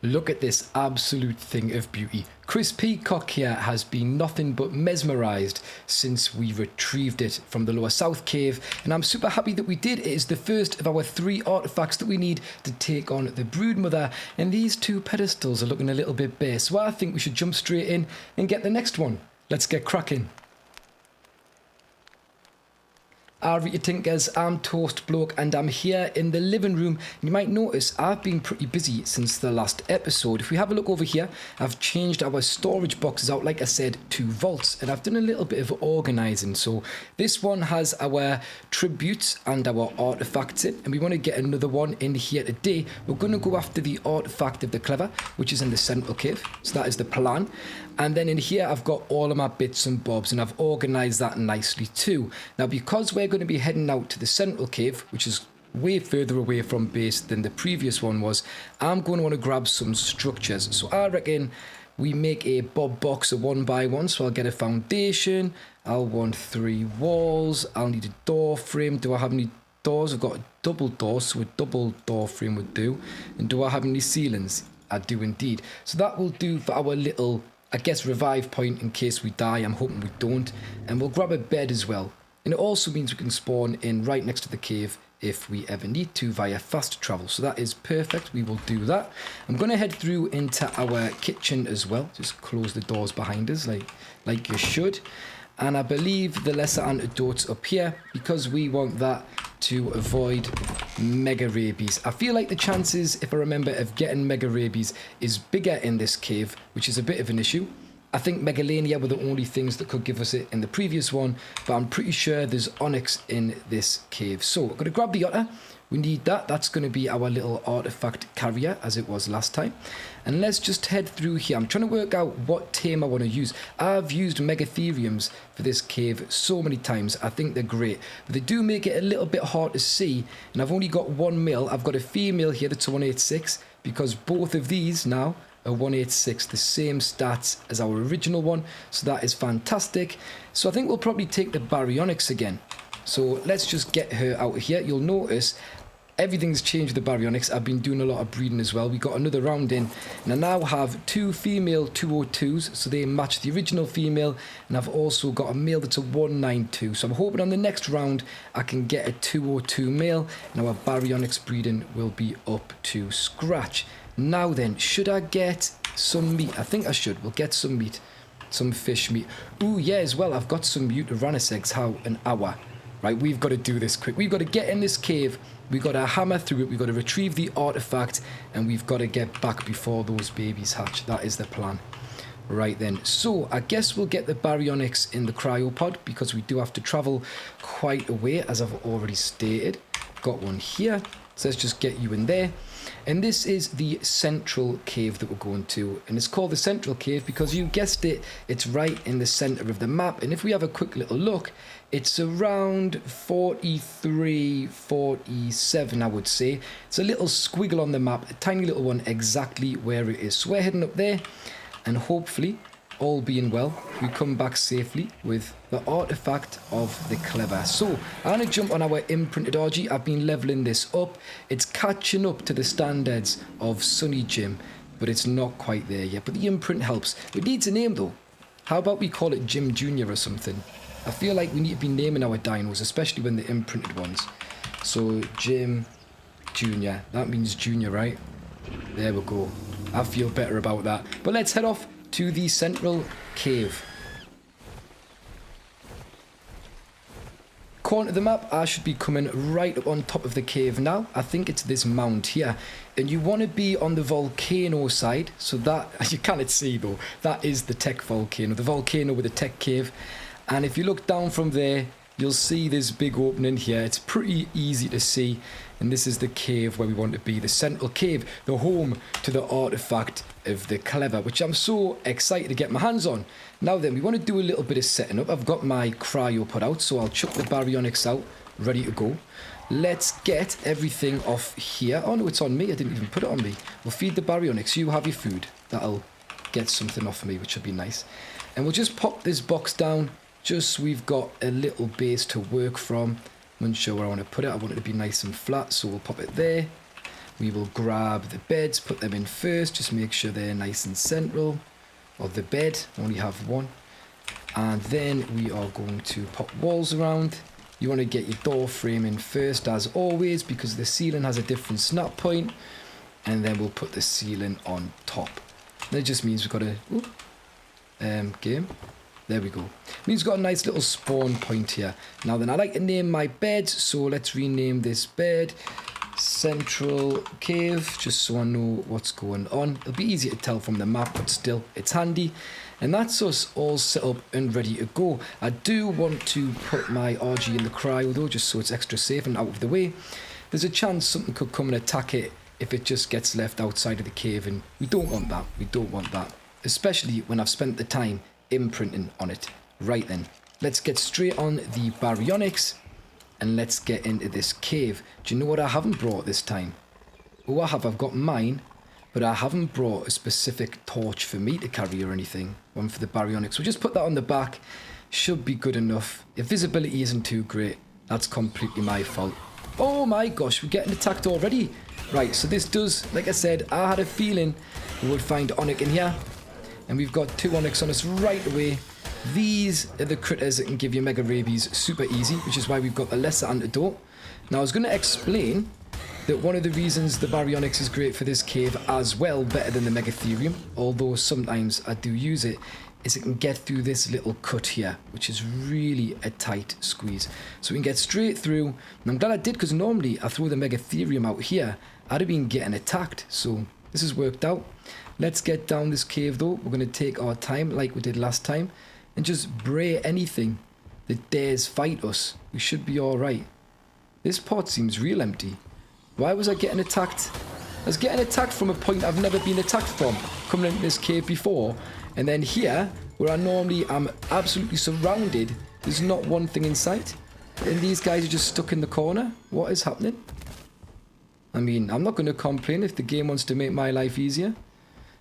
Look at this absolute thing of beauty. Chris Peacock here has been nothing but mesmerised since we retrieved it from the Lower South Cave, and I'm super happy that we did. It is the first of our 3 artefacts that we need to take on the Broodmother, and these 2 pedestals are looking a little bit bare, so I think we should jump straight in and get the next one. Let's get cracking. Alright Tinkers, I'm Toastbloke and I'm here in the living room. You might notice I've been pretty busy since the last episode. If we have a look over here, I've changed our storage boxes out, like I said, to vaults, and I've done a little bit of organising. So this one has our tributes and our artefacts in, and we want to get another one in here today. We're going to go after the artifact of the clever, which is in the central cave, so that is the plan. And then in here I've got all of my bits and bobs, and I've organised that nicely too. Now because we're going to be heading out to the central cave, which is way further away from base than the previous one was, I'm going to want to grab some structures. So I reckon we make a bob box a 1 by 1. So I'll get a foundation, I'll want 3 walls, I'll need a door frame. Do I have any doors? I've got a double door, so a double door frame would do. And do I have any ceilings? I do indeed. So that will do for our little, I guess, revive point in case we die. I'm hoping we don't. And we'll grab a bed as well. And it also means we can spawn in right next to the cave if we ever need to via fast travel. So that is perfect. We will do that. I'm going to head through into our kitchen as well. Just close the doors behind us like you should. And I believe the lesser antidote's up here because we want that to avoid mega rabies. I feel like the chances, if I remember, of getting mega rabies is bigger in this cave, which is a bit of an issue. I think megalania were the only things that could give us it in the previous one, but I'm pretty sure there's onyx in this cave. So we're going to grab the otter. We need that. That's going to be our little artifact carrier as it was last time. And let's just head through here. I'm trying to work out what tame I want to use. I've used megatheriums for this cave so many times. I think they're great. But they do make it a little bit hard to see. And I've only got 1 male. I've got a female here that's a 186 because both of these now a 186, the same stats as our original one, so that is fantastic. So I think we'll probably take the baryonyx again. So let's just get her out of here. You'll notice everything's changed with the baryonyx. I've been doing a lot of breeding as well. We got another round in, and I now have 2 female 202s, so they match the original female, and I've also got a male that's a 192. So I'm hoping on the next round I can get a 202 male, and our baryonyx breeding will be up to scratch. Now then, should I get some meat? I think I should. We'll get some meat. Some fish meat. Ooh, yeah, as well. I've got some Uranus eggs. How? An hour. Right, we've got to do this quick. We've got to get in this cave. We've got to hammer through it. We've got to retrieve the artifact. And we've got to get back before those babies hatch. That is the plan. Right then. So, I guess we'll get the baryonyx in the cryopod because we do have to travel quite a way, as I've already stated. Got one here. So let's just get you in there. And this is the central cave that we're going to. And it's called the central cave because you guessed it, it's right in the center of the map. And if we have a quick little look, it's around 43, 47, I would say. It's a little squiggle on the map, a tiny little one exactly where it is. So we're heading up there, and hopefully, all being well, we come back safely with the artifact of the clever. So I'm going to jump on our imprinted RG. I've been leveling this up. It's catching up to the standards of Sunny Jim, but it's not quite there yet. But the imprint helps. It needs a name though. How about we call it Jim Jr. or something? I feel like we need to be naming our dinos, especially when they're imprinted ones. So Jim Jr. That means Junior, right? There we go. I feel better about that. But let's head off to the central cave. According to the map, I should be coming right up on top of the cave now. I think it's this mound here. And you want to be on the volcano side. So that, you cannot see though, that is the tech volcano. The volcano with the tech cave. And if you look down from there, you'll see this big opening here. It's pretty easy to see. And this is the cave where we want to be. The central cave, the home to the artifact of the clever, which I'm so excited to get my hands on. Now then, we want to do a little bit of setting up. I've got my cryopod out, so I'll chuck the baryonyx out, ready to go. Let's get everything off here. Oh no, it's on me. I didn't even put it on me. We'll feed the baryonyx. You have your food. That'll get something off me, which will be nice. And we'll just pop this box down, just so we've got a little base to work from. I'm unsure where I want to put it. I want it to be nice and flat, so we'll pop it there. We will grab the beds, put them in first, just make sure they're nice and central. Or the bed, only have one. And then we are going to pop walls around. You want to get your door frame in first as always, because the ceiling has a different snap point. And then we'll put the ceiling on top. That just means we've got a game. There we go. Means we've got a nice little spawn point here. Now then, I like to name my beds, so let's rename this bed Central Cave, just so I know what's going on. It'll be easy to tell from the map, but still, it's handy. And that's us all set up and ready to go. I do want to put my RG in the cryo though, just so it's extra safe and out of the way. There's a chance something could come and attack it if it just gets left outside of the cave, and we don't want that. We don't want that. Especially when I've spent the time imprinting on it. Right then, let's get straight on the baryonyx and let's get into this cave. Do you know what I haven't brought this time? Oh, I have. I've got mine, but I haven't brought a specific torch for me to carry or anything. One for the baryonyx. We'll just put that on the back. Should be good enough. If visibility isn't too great, that's completely my fault. Oh my gosh, we're getting attacked already. Right, so this does, like I said, I had a feeling we would find onyx in here. And we've got 2 onyx on us right away. These are the critters that can give you mega rabies super easy, which is why we've got the lesser antidote. Now I was going to explain that one of the reasons the baryonyx is great for this cave as well, better than the megatherium, although sometimes I do use it, is it can get through this little cut here, which is really a tight squeeze. So we can get straight through, and I'm glad I did, because normally I throw the megatherium out here, I'd have been getting attacked, so this has worked out. Let's get down this cave though. We're going to take our time like we did last time and just bray anything that dares fight us. We should be alright. This pot seems real empty. Why was I getting attacked? I was getting attacked from a point I've never been attacked from, coming into this cave before. And then here, where I normally am absolutely surrounded, there's not one thing in sight. And these guys are just stuck in the corner. What is happening? I mean, I'm not going to complain if the game wants to make my life easier.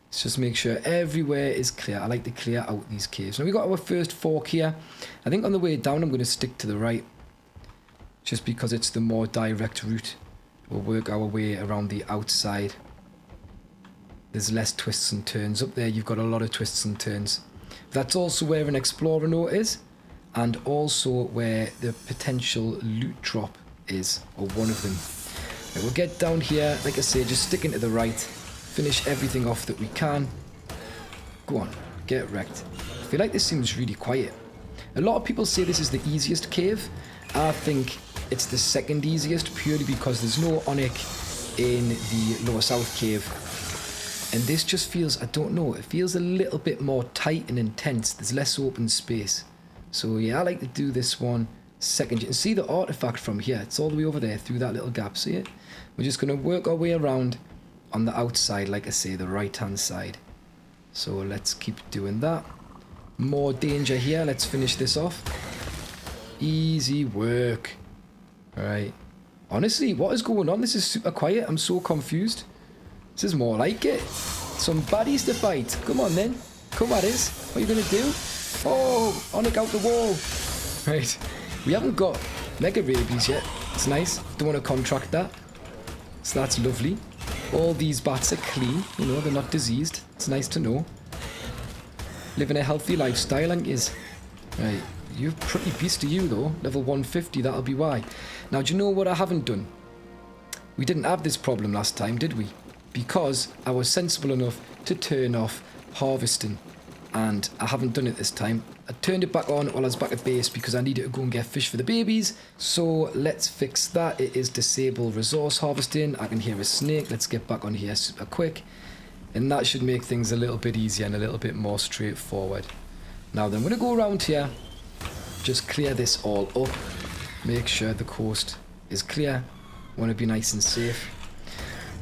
Let's just make sure everywhere is clear. I like to clear out these caves. Now we got our first fork here. I think on the way down I'm going to stick to the right, just because it's the more direct route. We'll work our way around the outside. There's less twists and turns. Up there you've got a lot of twists and turns. That's also where an explorer note is, and also where the potential loot drop is, or one of them. Right, we'll get down here, like I say, just sticking to the right. Finish everything off that we can. Go on, get wrecked. I feel like this seems really quiet. A lot of people say this is the easiest cave. I think it's the second easiest, purely because there's no onyx in the lower south cave. And this just feels, I don't know, it feels a little bit more tight and intense. There's less open space. So yeah, I like to do this one second. You can see the artifact from here. It's all the way over there through that little gap. See it? We're just going to work our way around on the outside, like I say, the right hand side. So let's keep doing that. More danger here. Let's finish this off. Easy work. Alright. Honestly, what is going on? This is super quiet. I'm so confused. This is more like it. Some baddies to fight. Come on then. Come at us. What are you going to do? Oh, Onyx out the wall. Right. We haven't got mega rabies yet. It's nice. Don't want to contract that. So that's lovely. All these bats are clean, you know, they're not diseased. It's nice to know. Living a healthy lifestyle, ain't yous? Right, you're pretty beast to you though. Level 150, that'll be why. Now, do you know what I haven't done? We didn't have this problem last time, did we? Because I was sensible enough to turn off harvesting. And I haven't done it this time. I turned it back on while I was back at base because I needed to go and get fish for the babies. So let's fix that. It is disable resource harvesting. I can hear a snake. Let's get back on here super quick. And that should make things a little bit easier and a little bit more straightforward. Now then, I'm going to go around here. Just clear this all up. Make sure the coast is clear. Want to be nice and safe.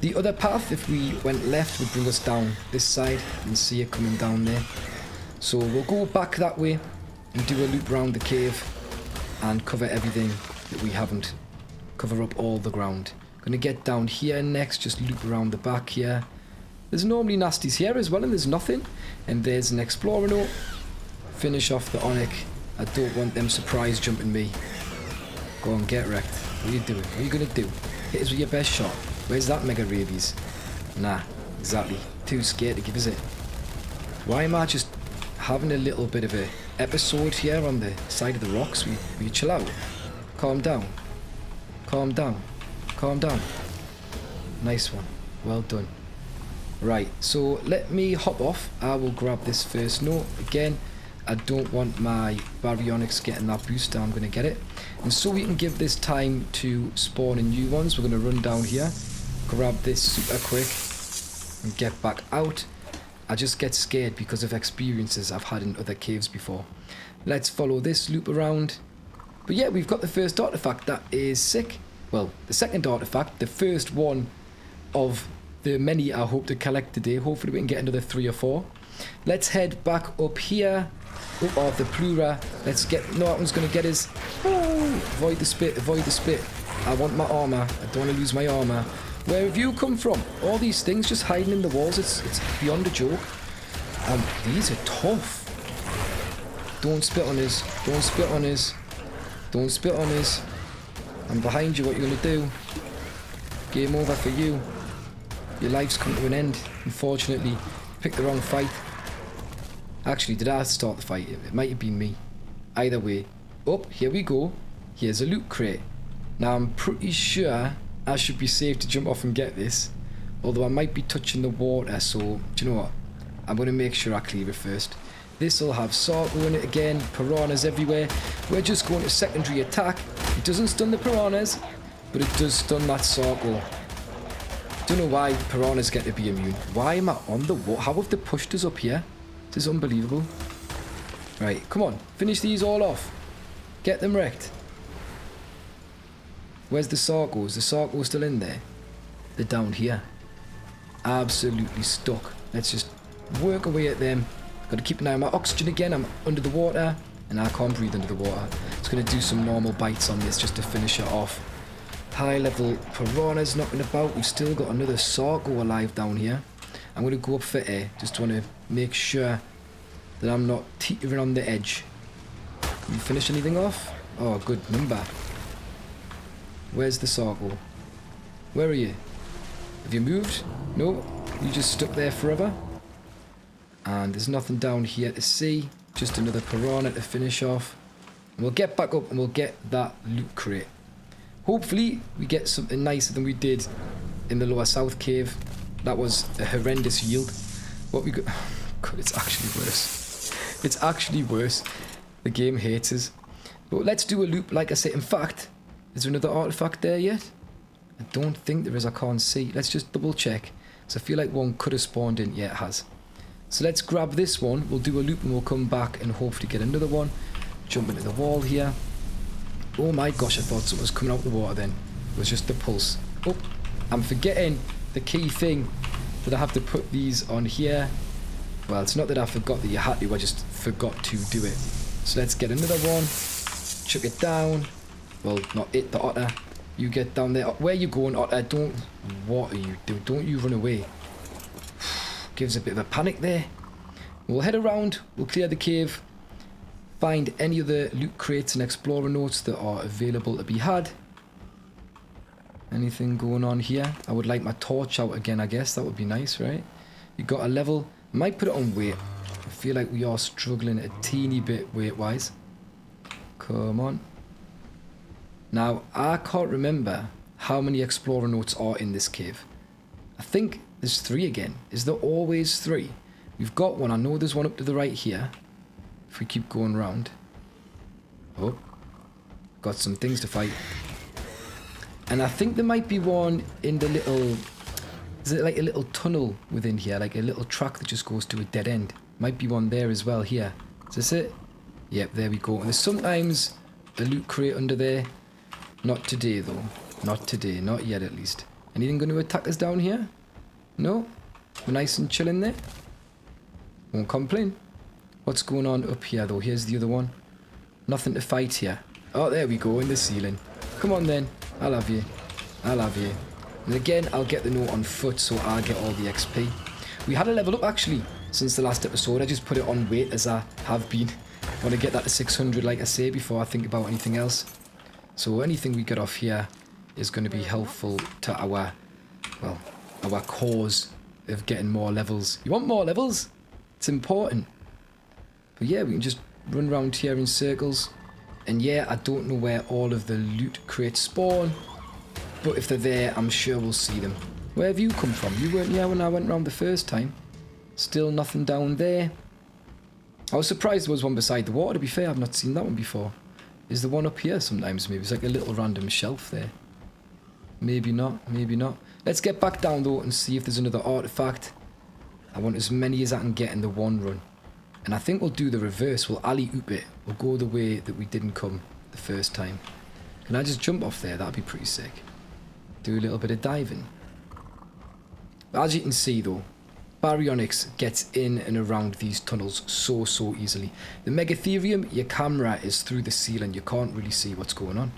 The other path, if we went left, would bring us down this side. You can see it coming down there. So we'll go back that way and do a loop around the cave and cover everything that we haven't. Cover up all the ground. Gonna get down here next, just loop around the back here. There's normally nasties here as well, and there's nothing. And there's an explorer note. Finish off the onyx. I don't want them surprise jumping me. Go on, get wrecked. What are you doing? What are you gonna do? Hit us with your best shot. Where's that mega rabies? Nah, exactly. Too scared to give, is it? Why am I just having a little bit of a episode here on the side of the rocks? Will you chill out? Calm down. Calm down. Calm down. Nice one. Well done. Right, so let me hop off. I will grab this first note. Again, I don't want my baryonyx getting that boost. I'm going to get it. And so we can give this time to spawn in new ones, we're going to run down here, grab this super quick, and get back out. I just get scared because of experiences I've had in other caves before. Let's follow this loop around. But yeah, we've got the first artifact. That is sick. Well, the second artifact, the first one of the many I hope to collect today. Hopefully we can get another 3 or 4. Let's head back up here. Up off the Plura. Let's get... No, that one's going to get us. Oh, avoid the spit. Avoid the spit. I want my armor. I don't want to lose my armor. Where have you come from? All these things just hiding in the walls. It's beyond a joke. These are tough. Don't spit on us. Don't spit on us. Don't spit on us. I'm behind you. What you going to do? Game over for you. Your life's come to an end, unfortunately. Picked the wrong fight. Actually, did I start the fight? It might have been me. Either way. Oh, here we go. Here's a loot crate. Now, I'm pretty sure I should be safe to jump off and get this. Although I might be touching the water, so... Do you know what? I'm going to make sure I clear it first. This will have Sarko in it again. Piranhas everywhere. We're just going to secondary attack. It doesn't stun the piranhas, but it does stun that Sarko. Don't know why piranhas get to be immune. Why am I on the water? How have they pushed us up here? This is unbelievable. Right, come on. Finish these all off. Get them wrecked. Where's the Sarko? Is the Sarko still in there? They're down here. Absolutely stuck. Let's just work away at them. Got to keep an eye on my oxygen again. I'm under the water. And I can't breathe under the water. Just going to do some normal bites on this just to finish it off. High level piranhas knocking about. We've still got another Sarko alive down here. I'm going to go up for air. Just want to make sure that I'm not teetering on the edge. You finish anything off? Oh, good number. Where's the Sarko? Where are you? Have you moved? No? You just stuck there forever? And there's nothing down here to see. Just another piranha to finish off. And we'll get back up and we'll get that loot crate. Hopefully we get something nicer than we did in the lower south cave. That was a horrendous yield. What we got... God, it's actually worse. It's actually worse. The game hates us. But let's do a loop, like I said. In fact, is there another artifact there yet? I don't think there is. I can't see. Let's just double check. So I feel like one could have spawned in. Yeah, it has. So let's grab this one. We'll do a loop and we'll come back and hopefully get another one. Jump into the wall here. Oh my gosh, I thought something was coming out of the water then. It was just the pulse. Oh, I'm forgetting the key thing that I have to put these on here. Well, it's not that I forgot that you had to, I just forgot to do it. So let's get another one. Chuck it down. Well, not it, the otter. You get down there. Where are you going, otter? Don't... What are you doing? Don't you run away. Gives a bit of a panic there. We'll head around. We'll clear the cave. Find any other loot crates and explorer notes that are available to be had. Anything going on here? I would like my torch out again, I guess. That would be nice, right? You got a level. Might put it on weight. I feel like we are struggling a teeny bit weight-wise. Come on. Now, I can't remember how many explorer notes are in this cave. I think there's 3 again. Is there always 3? We've got one. I know there's one up to the right here. If we keep going round. Oh. Got some things to fight. And I think there might be one in the little... Is it like a little tunnel within here? Like a little track that just goes to a dead end. Might be one there as well here. Is this it? Yep, there we go. And there's sometimes a loot crate under there. Not today though. Not today. Not yet at least. Anything going to attack us down here? No? We're nice and chilling there. Won't complain. What's going on up here though? Here's the other one. Nothing to fight here. Oh, there we go, in the ceiling. Come on then. I'll have you. I'll have you. And again, I'll get the note on foot so I'll get all the XP. We had a level up actually since the last episode. I just put it on weight as I have been. I want to get that to 600 like I say before I think about anything else. So anything we get off here is going to be helpful to our well, our cause of getting more levels. You want more levels? It's important. But yeah, we can just run around here in circles. And yeah, I don't know where all of the loot crates spawn. But if they're there, I'm sure we'll see them. Where have you come from? You weren't here when I went round the first time. Still nothing down there. I was surprised there was one beside the water, to be fair. I've not seen that one before. Is there one up here sometimes? Maybe it's like a little random shelf there. Maybe not, maybe not. Let's get back down though and see if there's another artifact. I want as many as I can get in the one run. And I think we'll do the reverse. We'll alley-oop it. We'll go the way that we didn't come the first time. Can I just jump off there? That'd be pretty sick. Do a little bit of diving. As you can see though, Baryonyx gets in and around these tunnels so easily. The Megatherium, your camera is through the ceiling. You can't really see what's going on.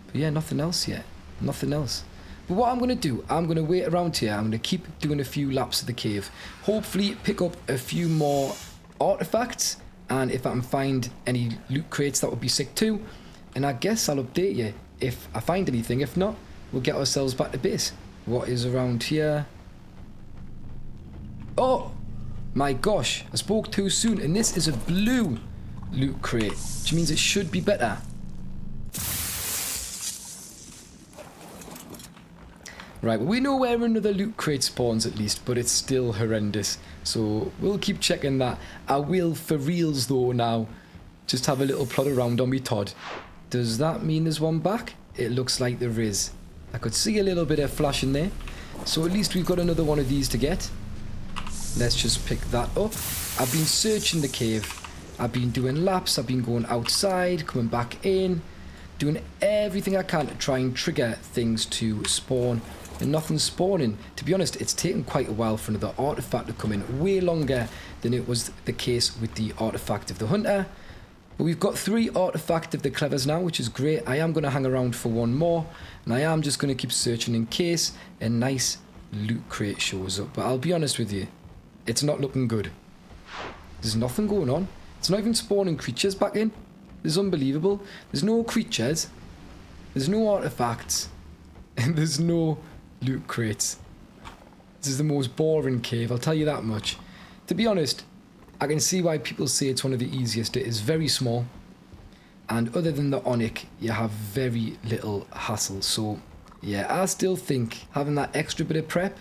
But yeah, nothing else yet. Nothing else. But what I'm going to do, I'm going to wait around here. I'm going to keep doing a few laps of the cave. Hopefully pick up a few more artifacts. And if I can find any loot crates, that would be sick too. And I guess I'll update you if I find anything. If not, we'll get ourselves back to base. What is around here? Oh my gosh, I spoke too soon. And this is a blue loot crate, which means it should be better. Right, well, we know where another loot crate spawns at least, but it's still horrendous. So we'll keep checking that. I will, for reals though now, just have a little plot around on me Todd. Does that mean there's one back? It looks like there is. I could see a little bit of flash in there. So at least we've got another one of these to get. Let's just pick that up. I've been searching the cave. I've been doing laps. I've been going outside, coming back in, doing everything I can to try and trigger things to spawn. And nothing's spawning. To be honest, it's taken quite a while for another artifact to come in. Way longer than it was the case with the artifact of the hunter. But we've got 3 artifact of the clevers now, which is great. I am going to hang around for one more. And I am just going to keep searching in case a nice loot crate shows up. But I'll be honest with you, it's not looking good. There's nothing going on. It's not even spawning creatures back in. This is unbelievable. There's no creatures. There's no artifacts. And there's no loot crates. This is the most boring cave, I'll tell you that much. To be honest, I can see why people say it's one of the easiest. It is very small. And other than the Onyx, you have very little hassle. So, yeah, I still think having that extra bit of prep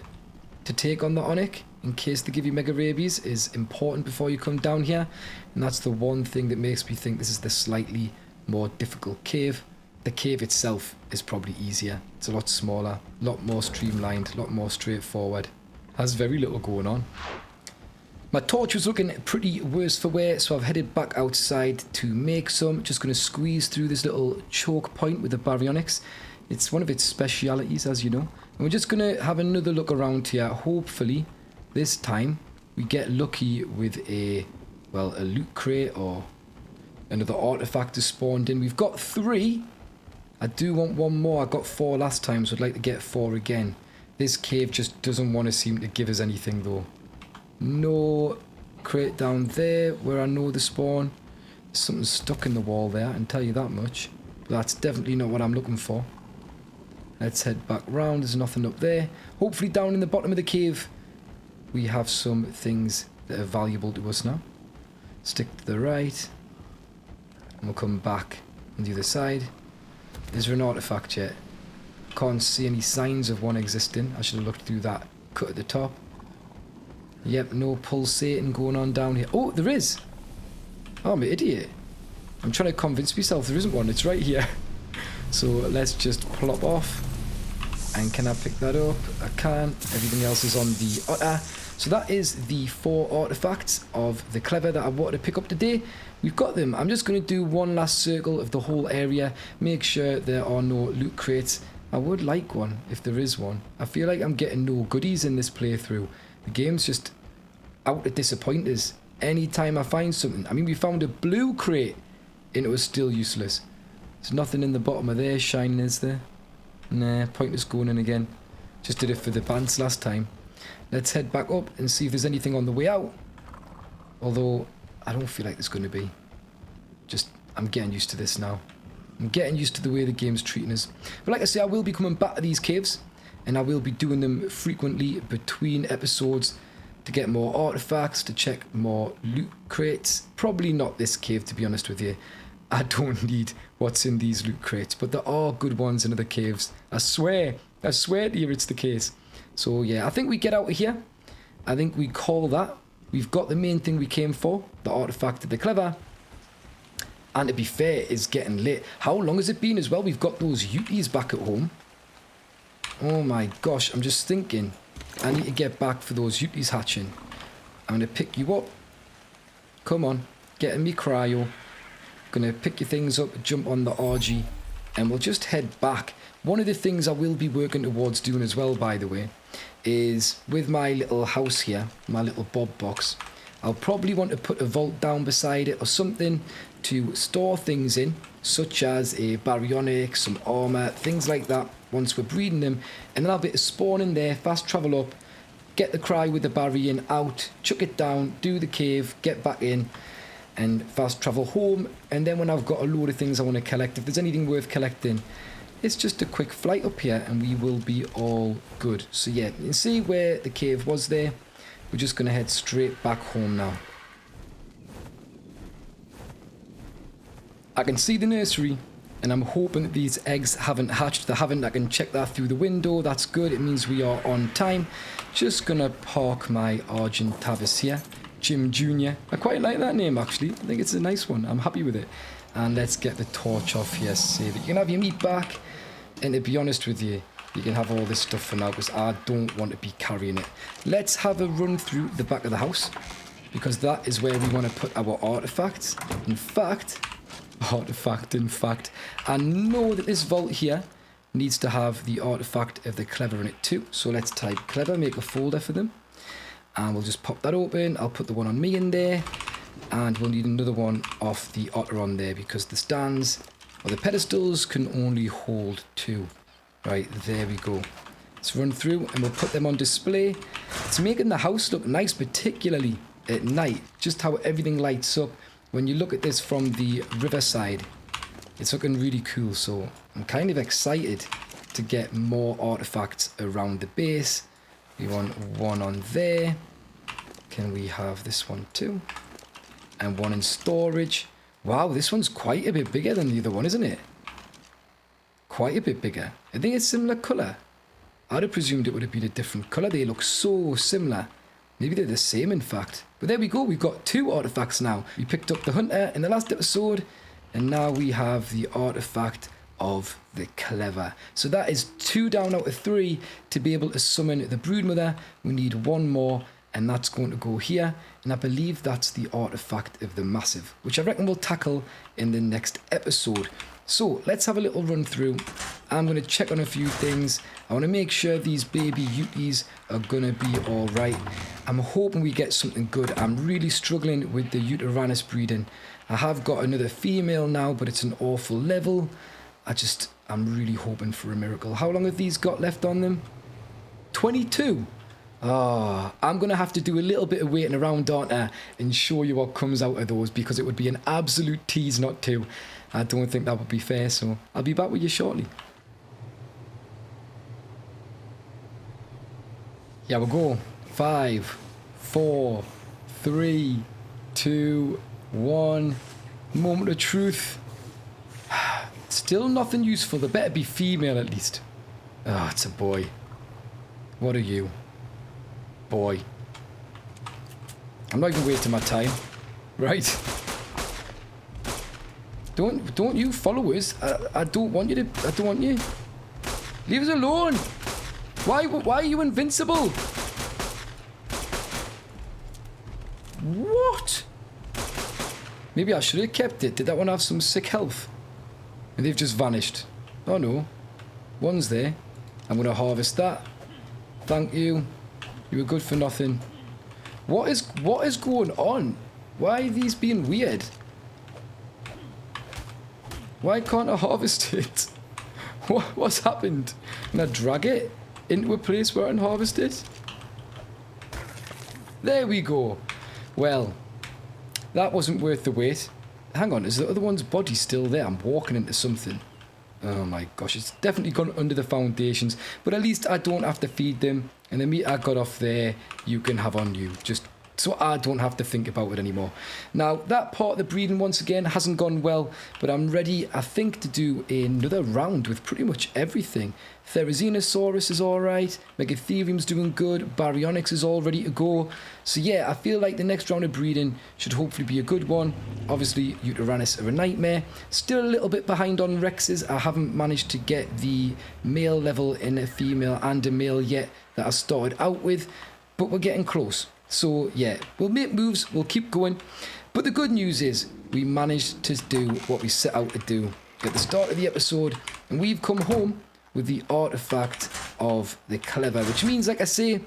to take on the Onyx, in case they give you mega rabies, is important before you come down here. And that's the one thing that makes me think this is the slightly more difficult cave. The cave itself is probably easier. It's a lot smaller, a lot more streamlined, a lot more straightforward. Has very little going on. My torch was looking pretty worse for wear, so I've headed back outside to make some. Just going to squeeze through this little choke point with the Baryonyx. It's one of its specialities, as you know. And we're just going to have another look around here. Hopefully, this time, we get lucky with a loot crate or another artifact is spawned in. We've got 3. I do want one more. I got 4 last time, so I'd like to get 4 again. This cave just doesn't want to seem to give us anything, though. No crate down there where I know the spawn. There's something stuck in the wall there, I can tell you that much. But that's definitely not what I'm looking for. Let's head back round. There's nothing up there. Hopefully down in the bottom of the cave, we have some things that are valuable to us now. Stick to the right. And we'll come back on the other side. Is there an artifact yet? Can't see any signs of one existing. I should have looked through that cut at the top. Yep, no pulsating going on down here. Oh, there is! Oh, I'm an idiot. I'm trying to convince myself there isn't one. It's right here. So let's just plop off. And can I pick that up? I can. Everything else is on the otter. So that is the 4 artifacts of the clever that I wanted to pick up today. We've got them. I'm just going to do one last circle of the whole area. Make sure there are no loot crates. I would like one if there is one. I feel like I'm getting no goodies in this playthrough. The game's just out to disappoint us. Anytime I find something. I mean, we found a blue crate and it was still useless. There's nothing in the bottom of there shining, is there? Nah, pointless going in again. Just did it for the pants last time. Let's head back up and see if there's anything on the way out. Although, I don't feel like there's going to be. Just, I'm getting used to this now. I'm getting used to the way the game's treating us. But like I say, I will be coming back to these caves. and I will be doing them frequently between episodes to get more artifacts, to check more loot crates. Probably not this cave, to be honest with you. I don't need what's in these loot crates, but there are good ones in other caves. I swear to you it's the case. So yeah, I think we get out of here. I think we call that. We've got the main thing we came for, the artifact of the clever. And to be fair, it's getting late. How long has it been as well? We've got those Uties back at home. Oh my gosh, I'm just thinking. I need to get back for those Uties hatching. I'm going to pick you up. Come on, get in me cryo. Going to pick your things up, jump on the RG, and we'll just head back. One of the things I will be working towards doing as well, by the way, is with my little house here, my little bob box, I'll probably want to put a vault down beside it or something to store things in, such as a baryonic, some armor, things like that, once we're breeding them. And then I'll be able to spawn in there, fast travel up, get the cry with the baryon out, chuck it down, do the cave, get back in, and fast travel home. And then when I've got a load of things I want to collect, if there's anything worth collecting, it's just a quick flight up here and we will be all good. So yeah, you can see where the cave was there. We're just going to head straight back home now. I can see the nursery, and I'm hoping that these eggs haven't hatched. They haven't. I can check that through the window. That's good. It means we are on time. Just going to park my Argent Tavis here. Jim Jr. I quite like that name, actually. I think it's a nice one. I'm happy with it. And let's get the torch off here. Save it. You can have your meat back. And to be honest with you, you can have all this stuff for now because I don't want to be carrying it. Let's have a run through the back of the house because that is where we want to put our artifacts. In fact, I know that this vault here needs to have the artifact of the clever in it too. So let's type clever, make a folder for them. And we'll just pop that open. I'll put the one on me in there. And we'll need another one off the otter on there because the stands or the pedestals can only hold 2. Right, there we go. Let's run through and we'll put them on display. It's making the house look nice, particularly at night. Just how everything lights up. When you look at this from the riverside, it's looking really cool. So I'm kind of excited to get more artifacts around the base. We want one on there. Can we have this one too? And one in storage. Wow, this one's quite a bit bigger than the other one, isn't it? Quite a bit bigger. I think it's similar colour. I'd have presumed it would have been a different colour. They look so similar. Maybe they're the same, in fact. But there we go. We've got 2 artifacts now. We picked up the hunter in the last episode. And now we have the artifact of the clever. So that is 2 down out of 3 to be able to summon the broodmother. We need 1 more. And that's going to go here. And I believe that's the artifact of the massive, which I reckon we'll tackle in the next episode. So let's have a little run through. I'm going to check on a few things. I want to make sure these baby Uties are going to be all right. I'm hoping we get something good. I'm really struggling with the Uteranus breeding. I have got another female now, but it's an awful level. I'm really hoping for a miracle. How long have these got left on them? 22. Ah, I'm going to have to do a little bit of waiting around, aren't I, and show you what comes out of those, because it would be an absolute tease not to. I don't think that would be fair, so I'll be back with you shortly. Yeah, we'll go. 5, 4, 3, 2, 1. Moment of truth. Still nothing useful. They better be female at least. Oh, it's a boy. What are you? Boy. I'm not even wasting my time. Right? Don't you follow us. I don't want you to. I don't want you. Leave us alone. Why are you invincible? What? Maybe I should have kept it. Did that one have some sick health? And they've just vanished. Oh no. One's there. I'm going to harvest that. Thank you. You were good for nothing. What is going on? Why are these being weird? Why can't I harvest it? What's happened? Can I drag it into a place where I can harvest it? There we go. Well, that wasn't worth the wait. Hang on, is the other one's body still there? I'm walking into something. Oh my gosh, it's definitely gone under the foundations, but at least I don't have to feed them, and the meat I got off there, you can have on you, just so I don't have to think about it anymore. Now, that part of the breeding, once again, hasn't gone well, but I'm ready, I think, to do another round with pretty much everything. Therizinosaurus is alright, Megatherium's doing good, Baryonyx is all ready to go. So yeah, I feel like the next round of breeding should hopefully be a good one. Obviously, Uteranus are a nightmare. Still a little bit behind on Rexes. I haven't managed to get the male level in a female and a male yet that I started out with, but we're getting close. So yeah, we'll make moves, we'll keep going. But the good news is we managed to do what we set out to do at the start of the episode, and we've come home with the artifact of the clever, which means, like I say,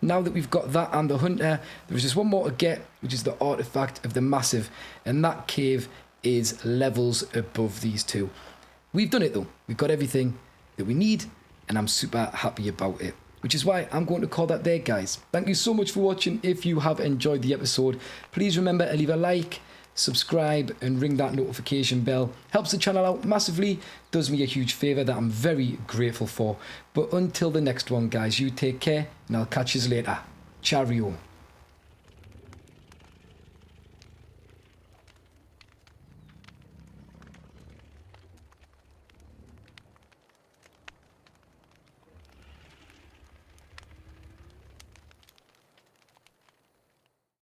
now that we've got that and the hunter, there's just one more to get, which is the artifact of the massive, and that cave is levels above these two. We've done it though, we've got everything that we need, and I'm super happy about it. Which is why I'm going to call that there, guys. Thank you so much for watching. If you have enjoyed the episode, please remember to leave a like, subscribe, and ring that notification bell. Helps the channel out massively, does me a huge favour that I'm very grateful for. But until the next one, guys, you take care, and I'll catch you later. Cheerio.